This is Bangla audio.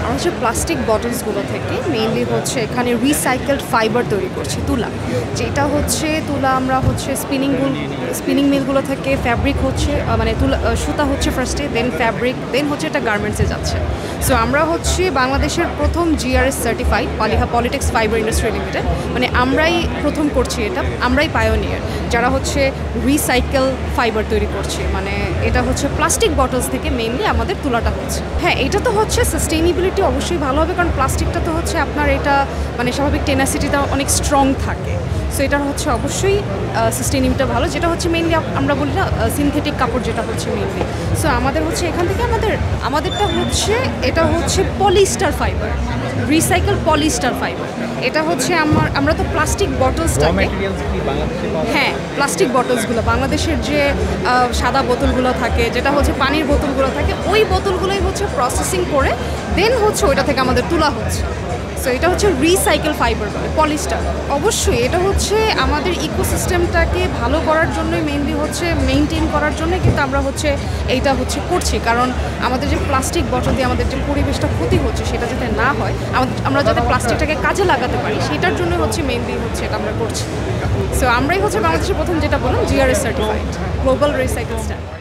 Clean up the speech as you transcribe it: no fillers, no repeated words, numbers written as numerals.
আমরা হচ্ছে প্লাস্টিক বটলসগুলো থেকে মেইনলি হচ্ছে এখানে রিসাইকেলড ফাইবার তৈরি করছি তুলা, যেটা হচ্ছে তুলা আমরা হচ্ছে স্পিনিং মিলগুলো থেকে ফ্যাব্রিক হচ্ছে মানে তুলা সুতা হচ্ছে ফার্স্টে, দেন ফ্যাব্রিক, দেন হচ্ছে এটা গার্মেন্টসে যাচ্ছে। সো আমরা হচ্ছে বাংলাদেশের প্রথম GRS certified Polytex fibre industry limited, মানে আমরাই প্রথম করছি এটা, আমরাই পায়োনিয়ার যারা হচ্ছে রিসাইকেল ফাইবার তৈরি করছে। মানে এটা হচ্ছে প্লাস্টিক বটলস থেকে মেইনলি আমাদের তুলাটা হচ্ছে। হ্যাঁ, এটা তো হচ্ছে সাস্টেইনেবিলিটি অবশ্যই ভালো হবে, কারণ প্লাস্টিকটা তো হচ্ছে আপনার এটা মানে স্বাভাবিক টেনাসিটিটা অনেক স্ট্রং থাকে। সো এটা হচ্ছে অবশ্যই সাস্টেইনেবিলিটি ভালো, যেটা হচ্ছে মেইনলি আমরা বলি না সিনথেটিক কাপড়, যেটা হচ্ছে মেইনলি। সো আমাদের হচ্ছে এখান থেকে আমাদেরটা হচ্ছে এটা হচ্ছে polyester fibre, recycle polyester fibre. এটা হচ্ছে আমরা তো প্লাস্টিক বটলসটাকে, হ্যাঁ প্লাস্টিক বটলসগুলো বাংলাদেশের যে সাদা বোতলগুলো থাকে, যেটা হচ্ছে পানির বোতলগুলো থাকে, ওই বোতলগুলোই হচ্ছে প্রসেসিং করে দেন হচ্ছে ওইটা থেকে আমাদের তোলা হচ্ছে। সো এটা হচ্ছে রিসাইকেল ফাইবার বলে পলিস্টার। অবশ্যই এটা হচ্ছে আমাদের ইকোসিস্টেমটাকে ভালো করার জন্যই মেইনলি হচ্ছে মেইনটেইন করার জন্যই কিন্তু আমরা হচ্ছে এইটা হচ্ছে করছি, কারণ আমাদের যে প্লাস্টিক বটল দিয়ে আমাদের যে পরিবেশটা ক্ষতি হচ্ছে সেটা যাতে না হয়, আমরা যাতে প্লাস্টিকটাকে কাজে লাগাতে পারি সেটার জন্য হচ্ছে মেইনলি হচ্ছে এটা আমরা করছি। সো আমরাই হচ্ছে বাংলাদেশের প্রথম যেটা বললাম GRS certified global recycle standard.